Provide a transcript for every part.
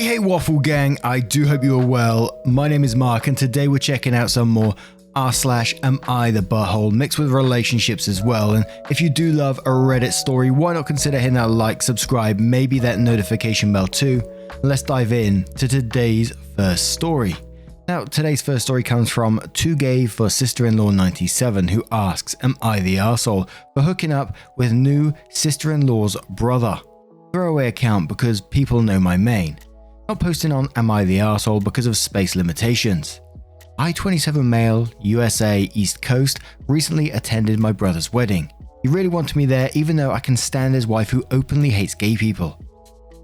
Hey Waffle Gang, I do hope you are well. My name is Mark and today we're checking out some more r/am I the butthole mixed with relationships as well. And if you do love a Reddit story, why not consider hitting that like, subscribe, maybe that notification bell too. Let's dive in to today's first story. Now, today's first story comes from 2Gay for Sister-in-Law 97, who asks, am I the arsehole for hooking up with new sister-in-law's brother? Throwaway account because people know my main. Not posting on Am I the Arsehole because of space limitations. I, 27 male, USA, East Coast, recently attended my brother's wedding. He really wanted me there even though I can stand his wife who openly hates gay people.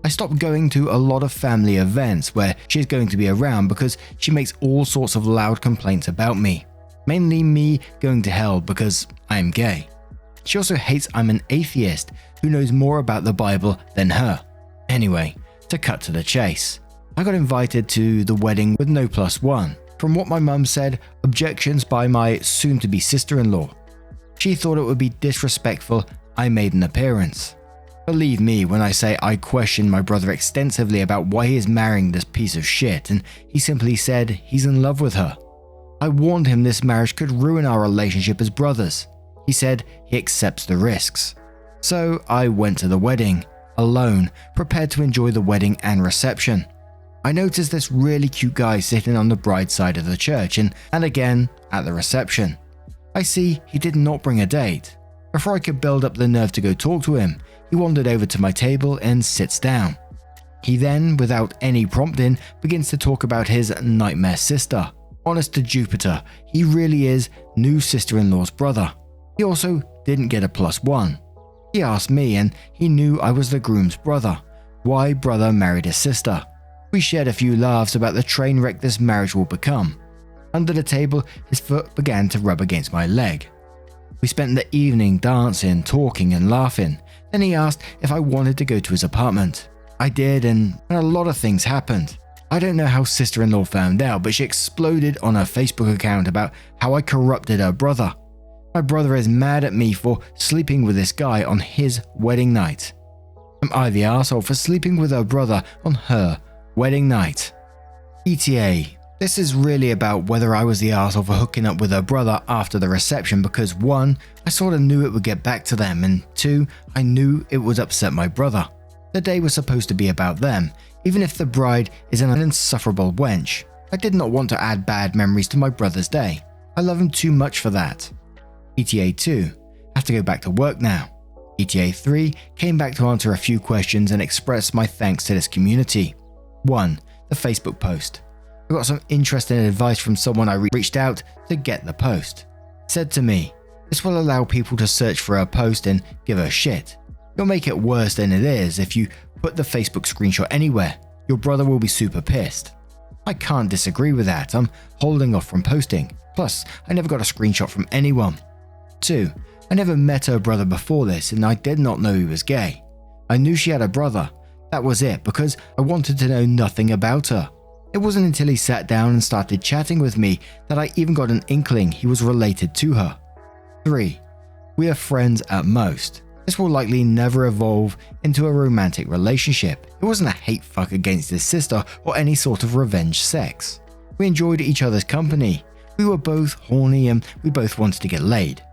I stopped going to a lot of family events where she's going to be around because she makes all sorts of loud complaints about me. Mainly me going to hell because I am gay. She also hates I'm an atheist who knows more about the Bible than her. Anyway, to cut to the chase. I got invited to the wedding with no +1. From what my mum said, objections by my soon-to-be sister-in-law. She thought it would be disrespectful I made an appearance. Believe me when I say I questioned my brother extensively about why he is marrying this piece of shit, and he simply said he's in love with her. I warned him this marriage could ruin our relationship as brothers. He said he accepts the risks. So I went to the wedding, alone, prepared to enjoy the wedding and reception. I noticed this really cute guy sitting on the bride's side of the church and again at the reception. I see he did not bring a date. Before I could build up the nerve to go talk to him, he wandered over to my table and sits down. He then, without any prompting, begins to talk about his nightmare sister. Honest to Jupiter, he really is new sister-in-law's brother. He also didn't get a +1. He asked me and he knew I was the groom's brother. Why brother married his sister. We shared a few laughs about the train wreck this marriage will become. Under the table, his foot began to rub against my leg. We spent the evening dancing, talking and laughing. Then he asked if I wanted to go to his apartment. I did and a lot of things happened. I don't know how sister-in-law found out, but she exploded on her Facebook account about how I corrupted her brother. My brother is mad at me for sleeping with this guy on his wedding night. Am I the arsehole for sleeping with her brother on her wedding night? ETA. This is really about whether I was the arsehole for hooking up with her brother after the reception because 1, I sort of knew it would get back to them, and 2, I knew it would upset my brother. The day was supposed to be about them, even if the bride is an insufferable wench. I did not want to add bad memories to my brother's day. I love him too much for that. ETA 2. Have to go back to work now. ETA 3. Came back to answer a few questions and express my thanks to this community. 1. The Facebook post. I got some interesting advice from someone I reached out to get the post. Said to me, this will allow people to search for her post and give her shit. You'll make it worse than it is if you put the Facebook screenshot anywhere. Your brother will be super pissed. I can't disagree with that. I'm holding off from posting. Plus, I never got a screenshot from anyone. 2. I never met her brother before this and I did not know he was gay. I knew she had a brother. That was it because I wanted to know nothing about her. It wasn't until he sat down and started chatting with me that I even got an inkling he was related to her. 3. We are friends at most. This will likely never evolve into a romantic relationship. It wasn't a hate fuck against his sister or any sort of revenge sex. We enjoyed each other's company. We were both horny and we both wanted to get laid.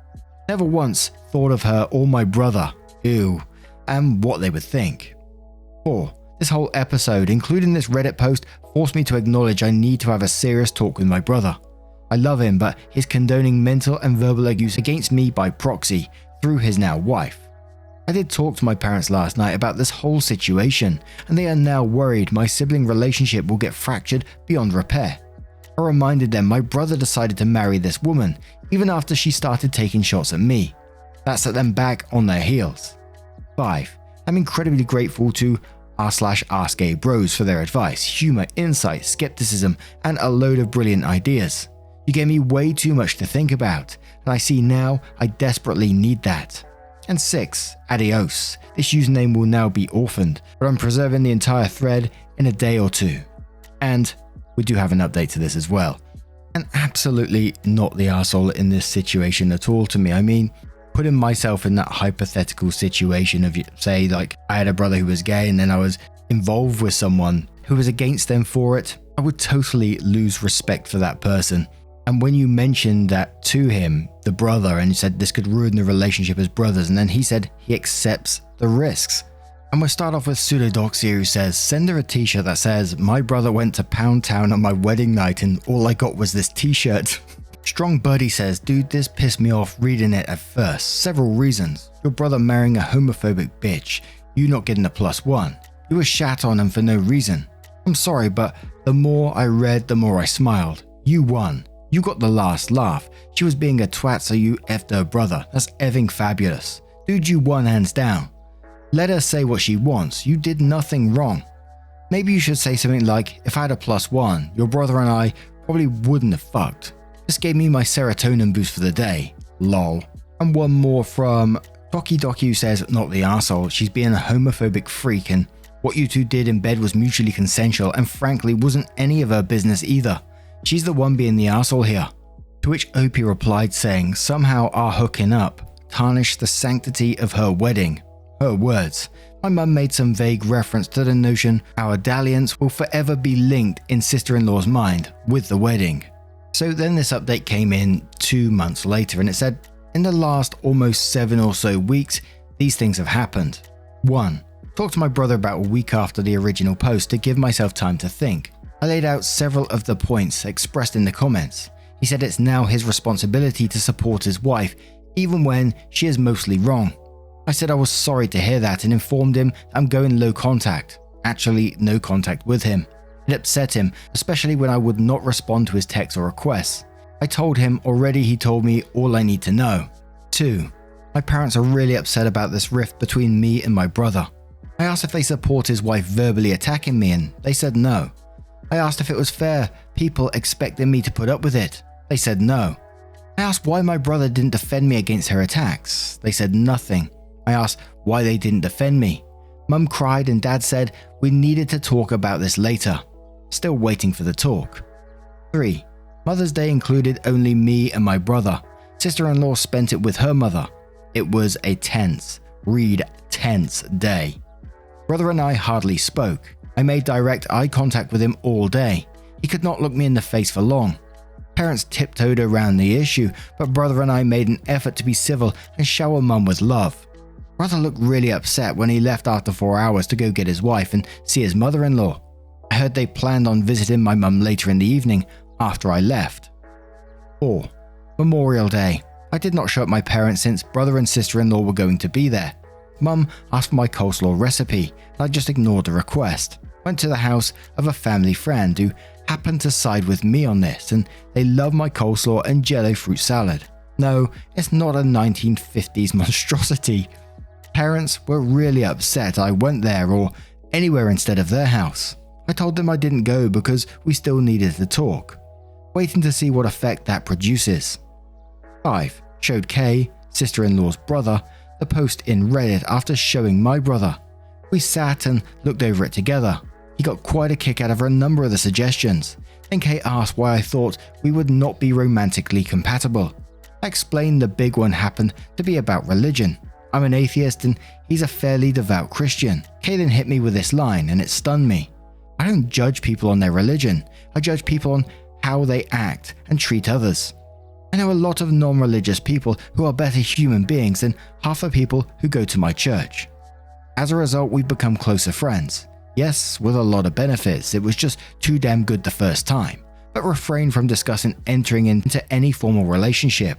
Never once thought of her or my brother, ew, and what they would think. 4. This whole episode, including this Reddit post, forced me to acknowledge I need to have a serious talk with my brother. I love him, but he's condoning mental and verbal abuse against me by proxy through his now wife. I did talk to my parents last night about this whole situation, and they are now worried my sibling relationship will get fractured beyond repair. I reminded them my brother decided to marry this woman, even after she started taking shots at me. That set them back on their heels. 5. I'm incredibly grateful to r/AskGayBros for their advice, humor, insight, skepticism, and a load of brilliant ideas. You gave me way too much to think about, and I see now I desperately need that. And 6. Adios. This username will now be orphaned, but I'm preserving the entire thread in a day or two. And we do have an update to this as well. And absolutely not the arsehole in this situation at all to me. I mean, putting myself in that hypothetical situation of, say, like I had a brother who was gay and then I was involved with someone who was against them for it, I would totally lose respect for that person. And when you mentioned that to him, the brother, and you said this could ruin the relationship as brothers, and then he said he accepts the risks. And we'll start off with Pseudodoxia, who says, send her a t-shirt that says, my brother went to Pound Town on my wedding night and all I got was this t-shirt. Strong Buddy says, dude, this pissed me off reading it at first. Several reasons. Your brother marrying a homophobic bitch. You not getting a +1. You were shat on and for no reason. I'm sorry, but the more I read, the more I smiled. You won. You got the last laugh. She was being a twat, so you effed her brother. That's effing fabulous. Dude, you won hands down. Let her say what she wants. You did nothing wrong. Maybe you should say something like, if I had a +1, your brother and I probably wouldn't have fucked. This gave me my serotonin boost for the day. Lol. And one more from Doki Doki, who says, not the arsehole. She's being a homophobic freak and what you two did in bed was mutually consensual and frankly wasn't any of her business either. She's the one being the arsehole here. To which Opie replied saying, somehow our hooking up tarnished the sanctity of her wedding. Her words. My mum made some vague reference to the notion our dalliance will forever be linked in sister-in-law's mind with the wedding. So then this update came in 2 months later and it said, in the last almost 7 or so weeks, these things have happened. 1. Talked to my brother about a week after the original post to give myself time to think. I laid out several of the points expressed in the comments. He said it's now his responsibility to support his wife, even when she is mostly wrong. I said I was sorry to hear that and informed him I'm going low contact. Actually, no contact with him. It upset him, especially when I would not respond to his texts or requests. I told him already he told me all I need to know. 2. My parents are really upset about this rift between me and my brother. I asked if they support his wife verbally attacking me and they said no. I asked if it was fair, people expecting me to put up with it. They said no. I asked why my brother didn't defend me against her attacks. They said nothing. I asked why they didn't defend me. Mum cried and Dad said we needed to talk about this later. Still waiting for the talk. 3. Mother's Day included only me and my brother. Sister-in-law spent it with her mother. It was a tense, read tense day. Brother and I hardly spoke. I made direct eye contact with him all day. He could not look me in the face for long. Parents tiptoed around the issue, but brother and I made an effort to be civil and shower mum with love. Brother looked really upset when he left after 4 hours to go get his wife and see his mother-in-law. I heard they planned on visiting my mum later in the evening after I left. 4. Memorial Day. I did not show up my parents since brother and sister-in-law were going to be there. Mum asked for my coleslaw recipe and I just ignored the request. Went to the house of a family friend who happened to side with me on this and they love my coleslaw and jello fruit salad. No, it's not a 1950s monstrosity. Parents were really upset I went there or anywhere instead of their house. I told them I didn't go because we still needed to talk. Waiting to see what effect that produces. 5. Showed Kay, sister-in-law's brother, the post in Reddit after showing my brother. We sat and looked over it together. He got quite a kick out of a number of the suggestions. Then Kay asked why I thought we would not be romantically compatible. I explained the big one happened to be about religion. I'm an atheist and he's a fairly devout Christian. Kay then hit me with this line and it stunned me. I don't judge people on their religion. I judge people on how they act and treat others. I know a lot of non-religious people who are better human beings than half the people who go to my church. As a result, we've become closer friends. Yes, with a lot of benefits, it was just too damn good the first time, but refrained from discussing entering into any formal relationship.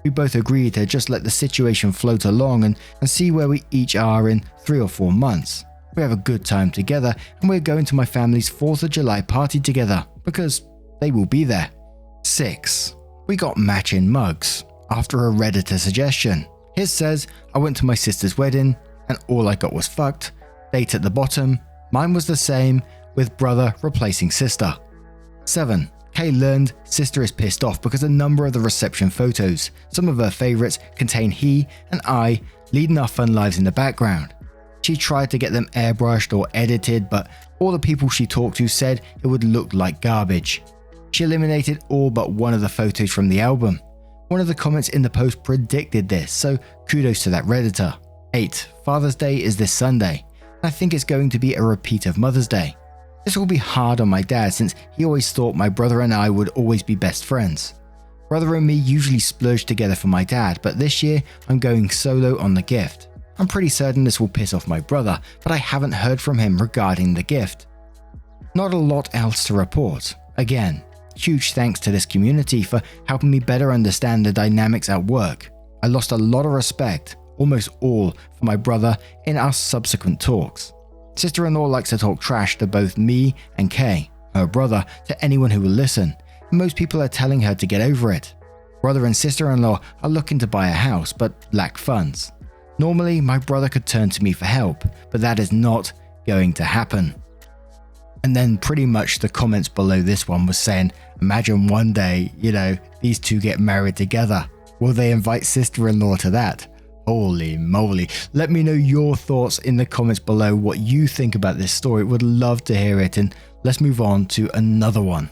We both agreed to just let the situation float along and see where we each are in 3 or 4 months. We have a good time together and we're going to my family's 4th of July party together because they will be there. 6. We got matching mugs after a Redditor suggestion. His says, I went to my sister's wedding and all I got was fucked. Date at the bottom. Mine was the same with brother replacing sister. 7. Kay learned sister is pissed off because a number of the reception photos, some of her favourites, contain he and I leading our fun lives in the background. She tried to get them airbrushed or edited, but all the people she talked to said it would look like garbage. She eliminated all but one of the photos from the album. One of the comments in the post predicted this, so kudos to that Redditor. 8. Father's Day is this Sunday. I think it's going to be a repeat of Mother's Day. This will be hard on my dad since he always thought my brother and I would always be best friends. Brother and me usually splurge together for my dad, but this year I'm going solo on the gift. I'm pretty certain this will piss off my brother, but I haven't heard from him regarding the gift. Not a lot else to report. Again, huge thanks to this community for helping me better understand the dynamics at work. I lost a lot of respect, almost all, for my brother in our subsequent talks. Sister-in-law likes to talk trash to both me and Kay, her brother, to anyone who will listen. Most people are telling her to get over it. Brother and sister-in-law are looking to buy a house but lack funds. Normally, my brother could turn to me for help, but that is not going to happen. And then pretty much the comments below this one was saying, imagine one day, these two get married together. Will they invite sister-in-law to that? Holy moly. Let me know your thoughts in the comments below, what you think about this story. Would love to hear it, and let's move on to another one.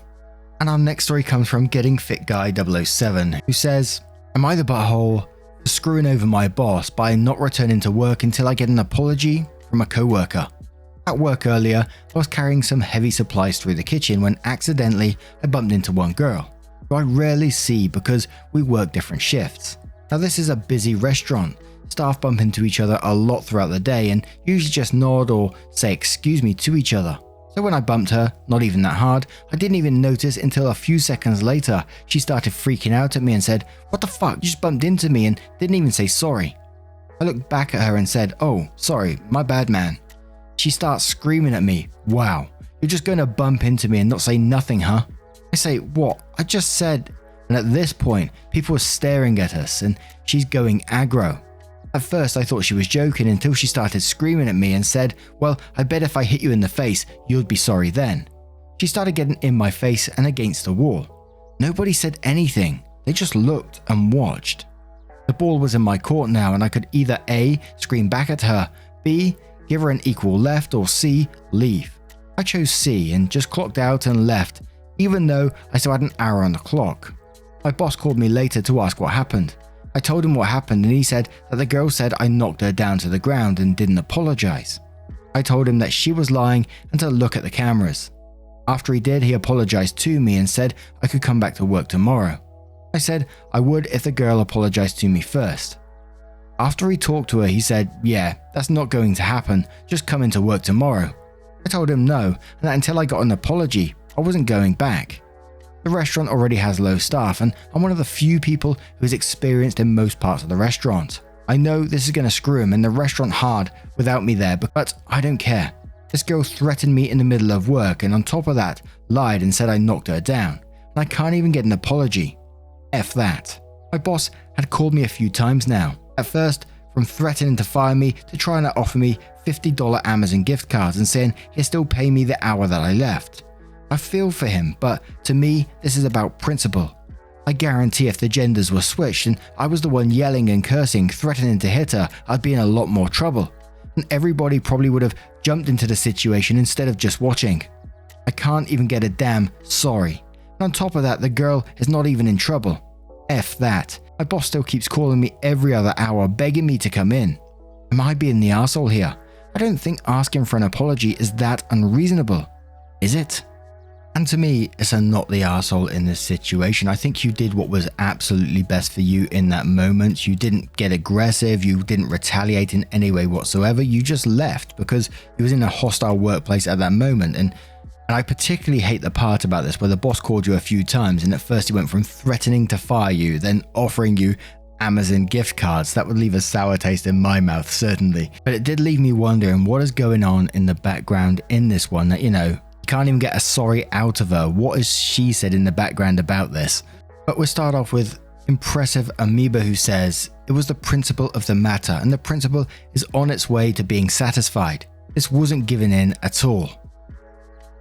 And our next story comes from Getting Fit Guy 007, who says, am I the butthole for screwing over my boss by not returning to work until I get an apology from a co-worker? At work earlier, I was carrying some heavy supplies through the kitchen when accidentally I bumped into one girl, who I rarely see because we work different shifts. Now this is a busy restaurant. Staff bump into each other a lot throughout the day and usually just nod or say excuse me to each other. So when I bumped her, not even that hard, I didn't even notice until a few seconds later she started freaking out at me and said, "What the fuck, you just bumped into me," and didn't even say sorry. I looked back at her and said, "Oh, sorry, my bad man." She starts screaming at me, "Wow, you're just going to bump into me and not say nothing, huh?" I say, "What? I just said..." And at this point, people were staring at us and she's going aggro. At first I thought she was joking until she started screaming at me and said, "Well, I bet if I hit you in the face, you'd be sorry then." She started getting in my face and against the wall. Nobody said anything, they just looked and watched. The ball was in my court now and I could either A, scream back at her, B, give her an equal left, or C, leave. I chose C and just clocked out and left, even though I still had an hour on the clock. My boss called me later to ask what happened. I told him what happened and he said that the girl said I knocked her down to the ground and didn't apologize. I told him that she was lying and to look at the cameras. After he did, he apologized to me and said I could come back to work tomorrow. I said I would if the girl apologized to me first. After he talked to her, he said, "Yeah, that's not going to happen, just come into work tomorrow." I told him no, and that until I got an apology, I wasn't going back. The restaurant already has low staff and I'm one of the few people who is experienced in most parts of the restaurant. I know this is going to screw him and the restaurant hard without me there, but I don't care. This girl threatened me in the middle of work and on top of that, lied and said I knocked her down. And I can't even get an apology. F that. My boss had called me a few times now. At first, from threatening to fire me to trying to offer me $50 Amazon gift cards and saying he'd still pay me the hour that I left. I feel for him, but to me, this is about principle. I guarantee if the genders were switched and I was the one yelling and cursing, threatening to hit her, I'd be in a lot more trouble. And everybody probably would have jumped into the situation instead of just watching. I can't even get a damn sorry. And on top of that, the girl is not even in trouble. F that. My boss still keeps calling me every other hour, begging me to come in. Am I being the arsehole here? I don't think asking for an apology is that unreasonable. Is it? And to me, it's a not the arsehole in this situation. I think you did what was absolutely best for you in that moment. You didn't get aggressive, you didn't retaliate in any way whatsoever. You just left because you was in a hostile workplace at that moment. And I particularly hate the part about this where the boss called you a few times and at first he went from threatening to fire you, then offering you Amazon gift cards. That would leave a sour taste in my mouth, certainly. But it did leave me wondering what is going on in the background in this one that, you can't even get a sorry out of her. What has she said in the background about this? But we'll start off with Impressive Amoeba, who says, "It was the principle of the matter and the principle is on its way to being satisfied. This wasn't given in at all."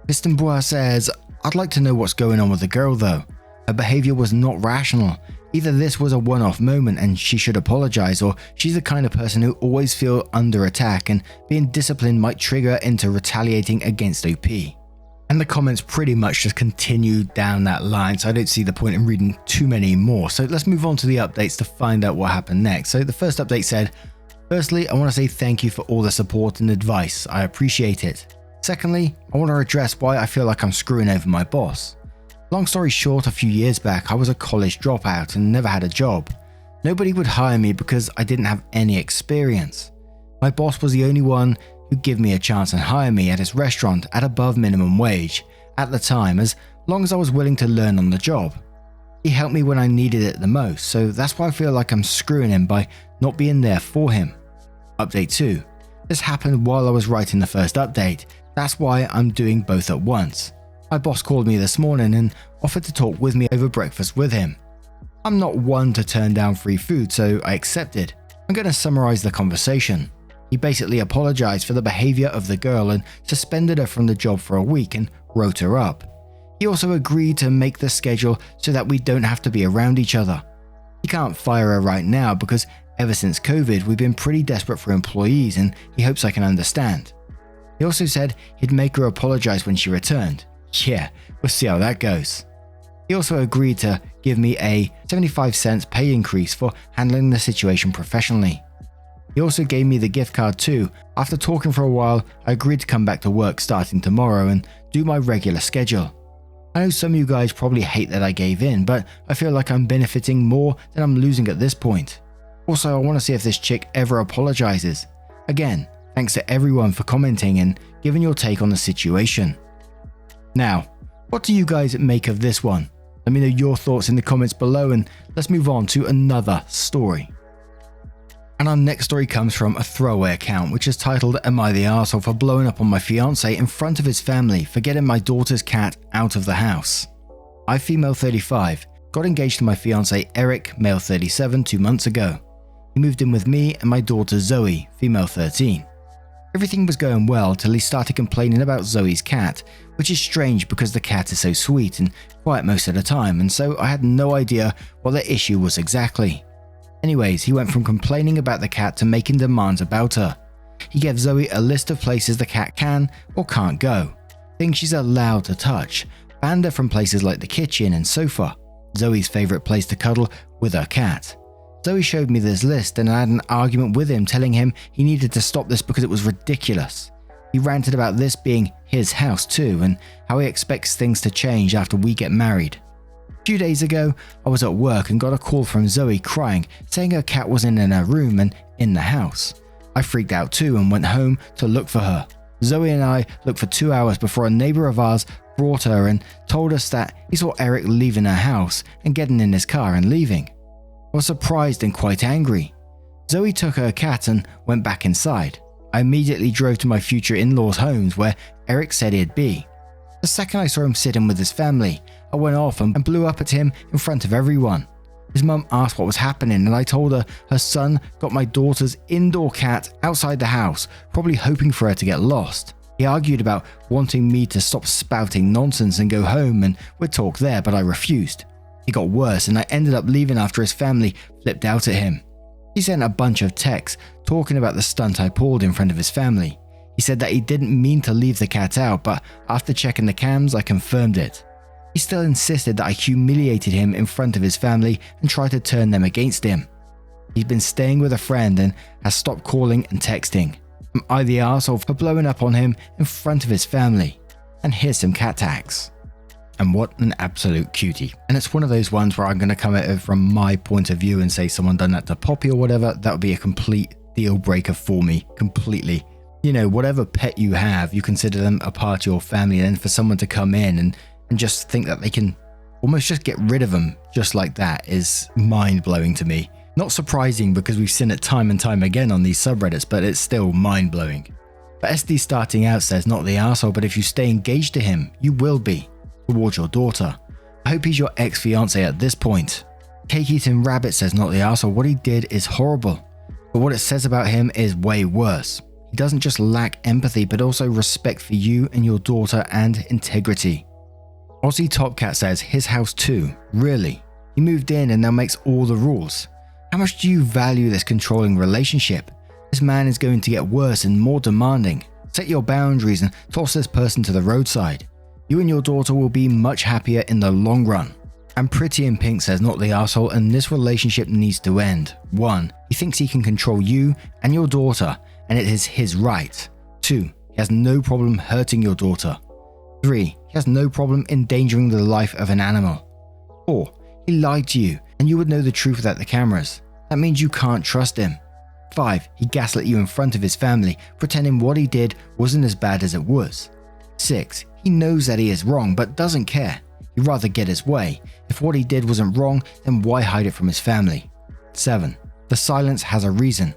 Piston Bois says, "I'd like to know what's going on with the girl though. Her behavior was not rational. Either this was a one-off moment and she should apologize, or she's the kind of person who always feel under attack and being disciplined might trigger into retaliating against OP." And the comments pretty much just continue down that line, so I don't see the point in reading too many more. So let's move on to the updates to find out what happened next. So the first update said, "Firstly, I want to say thank you for all the support and advice. I appreciate it. Secondly, I want to address why I feel like I'm screwing over my boss. Long story short, a few years back, I was a college dropout and never had a job. Nobody would hire me because I didn't have any experience. My boss was the only one who'd give me a chance and hire me at his restaurant at above minimum wage at the time, as long as I was willing to learn on the job. He helped me when I needed it the most, so that's why I feel like I'm screwing him by not being there for him. Update 2. This happened while I was writing the first update. That's why I'm doing both at once. My boss called me this morning and offered to talk with me over breakfast with him. I'm not one to turn down free food, so I accepted. I'm going to summarize the conversation. He basically apologized for the behavior of the girl and suspended her from the job for a week and wrote her up. He also agreed to make the schedule so that we don't have to be around each other. He can't fire her right now because ever since COVID we've been pretty desperate for employees, and he hopes I can understand. He also said he'd make her apologize when she returned. Yeah, we'll see how that goes. He also agreed to give me a 75 cents pay increase for handling the situation professionally. He also gave me the gift card too. After talking for a while, I agreed to come back to work starting tomorrow and do my regular schedule. I know some of you guys probably hate that I gave in, but I feel like I'm benefiting more than I'm losing at this point. Also, I want to see if this chick ever apologizes. Again, thanks to everyone for commenting and giving your take on the situation. Now, what do you guys make of this one? Let me know your thoughts in the comments below, and let's move on to another story. And our next story comes from a throwaway account which is titled "Am I the Arsehole for blowing up on my fiance in front of his family for getting my daughter's cat out of the house?" I, female 35, got engaged to my fiance Eric, male 37, 2 months ago. He moved in with me and my daughter Zoe, female 13. Everything was going well till he started complaining about Zoe's cat, which is strange because the cat is so sweet and quiet most of the time, and so I had no idea what the issue was exactly. Anyways, he went from complaining about the cat to making demands about her. He gave Zoe a list of places the cat can or can't go, things she's allowed to touch, banned her from places like the kitchen and sofa, Zoe's favourite place to cuddle with her cat. Zoe showed me this list and I had an argument with him, telling him he needed to stop this because it was ridiculous. He ranted about this being his house too, and how he expects things to change after we get married. A few days ago, I was at work and got a call from Zoe crying, saying her cat wasn't in her room and in the house. I freaked out too and went home to look for her. Zoe and I looked for 2 hours before a neighbour of ours brought her and told us that he saw Eric leaving her house and getting in his car and leaving. I was surprised and quite angry. Zoe took her cat and went back inside. I immediately drove to my future in-laws' homes where Eric said he'd be. The second I saw him sitting with his family, I went off and blew up at him in front of everyone. His mum asked what was happening and I told her her son got my daughter's indoor cat outside the house, probably hoping for her to get lost. He argued about wanting me to stop spouting nonsense and go home and we'd talk there, but I refused. It got worse and I ended up leaving after his family flipped out at him. He sent a bunch of texts talking about the stunt I pulled in front of his family. He said that he didn't mean to leave the cat out, but after checking the cams I confirmed it. He still insisted that I humiliated him in front of his family and tried to turn them against him. He's been staying with a friend and has stopped calling and texting. Am I the arsehole for blowing up on him in front of his family? And here's some cat tags. And what an absolute cutie. And it's one of those ones where I'm going to come at it from my point of view and say someone done that to Poppy or whatever, that would be a complete deal breaker for me, completely. You know, whatever pet you have, you consider them a part of your family, and then for someone to come in and just think that they can almost just get rid of them just like that is mind-blowing to me. Not surprising because we've seen it time and time again on these subreddits, but it's still mind-blowing. But SD starting out says, not the arsehole, but if you stay engaged to him, you will be. Towards your daughter. I hope he's your ex-fiance at this point. Cake Eating Rabbit says, not the arsehole, what he did is horrible, but what it says about him is way worse. He doesn't just lack empathy, but also respect for you and your daughter and integrity. Aussie Topcat says, his house too, really? He moved in and now makes all the rules. How much do you value this controlling relationship? This man is going to get worse and more demanding. Set your boundaries and toss this person to the roadside. You and your daughter will be much happier in the long run. And Pretty in Pink says, not the arsehole, and this relationship needs to end. 1. He thinks he can control you and your daughter, and it is his right. 2. He has no problem hurting your daughter. 3. He has no problem endangering the life of an animal. 4. He lied to you and you would know the truth without the cameras. That means you can't trust him. 5. He gaslit you in front of his family, pretending what he did wasn't as bad as it was. 6. He knows that he is wrong but doesn't care. He'd rather get his way. If what he did wasn't wrong, then why hide it from his family? 7. The silence has a reason.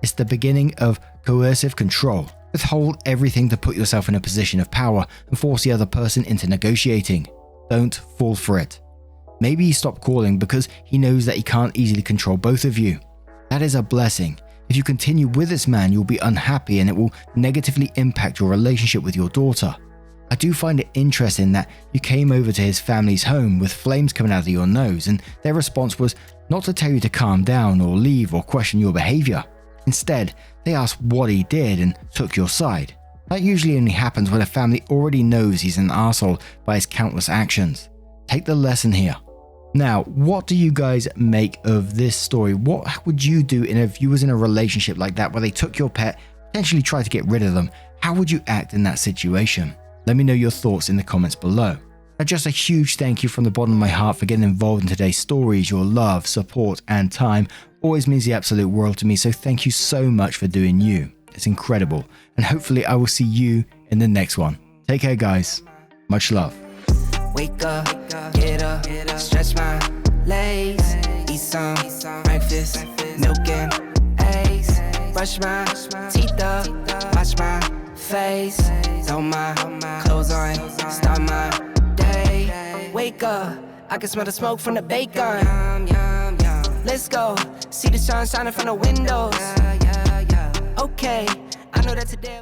It's the beginning of coercive control. Withhold everything to put yourself in a position of power and force the other person into negotiating. Don't fall for it. Maybe he stopped calling because he knows that he can't easily control both of you. That is a blessing. If you continue with this man, you'll be unhappy and it will negatively impact your relationship with your daughter. I do find it interesting that you came over to his family's home with flames coming out of your nose, and their response was not to tell you to calm down or leave or question your behavior. Instead, they asked what he did and took your side. That usually only happens when a family already knows he's an asshole by his countless actions. Take the lesson here. Now, what do you guys make of this story? What would you do if you was in a relationship like that where they took your pet, potentially tried to get rid of them? How would you act in that situation? Let me know your thoughts in the comments below. Now, just a huge thank you from the bottom of my heart for getting involved in today's stories. Your love, support, and time always means the absolute world to me, so thank you so much for doing you. It's incredible, and hopefully I will see you in the next one. Take care, guys. Much love. Wake up, get up, stretch my legs, eat some breakfast, milk and eggs, brush my teeth up, wash my face, throw my clothes on, start my day. Wake up, I can smell the smoke from the bacon. Let's go, see the sun shining from the windows. Okay, I know that today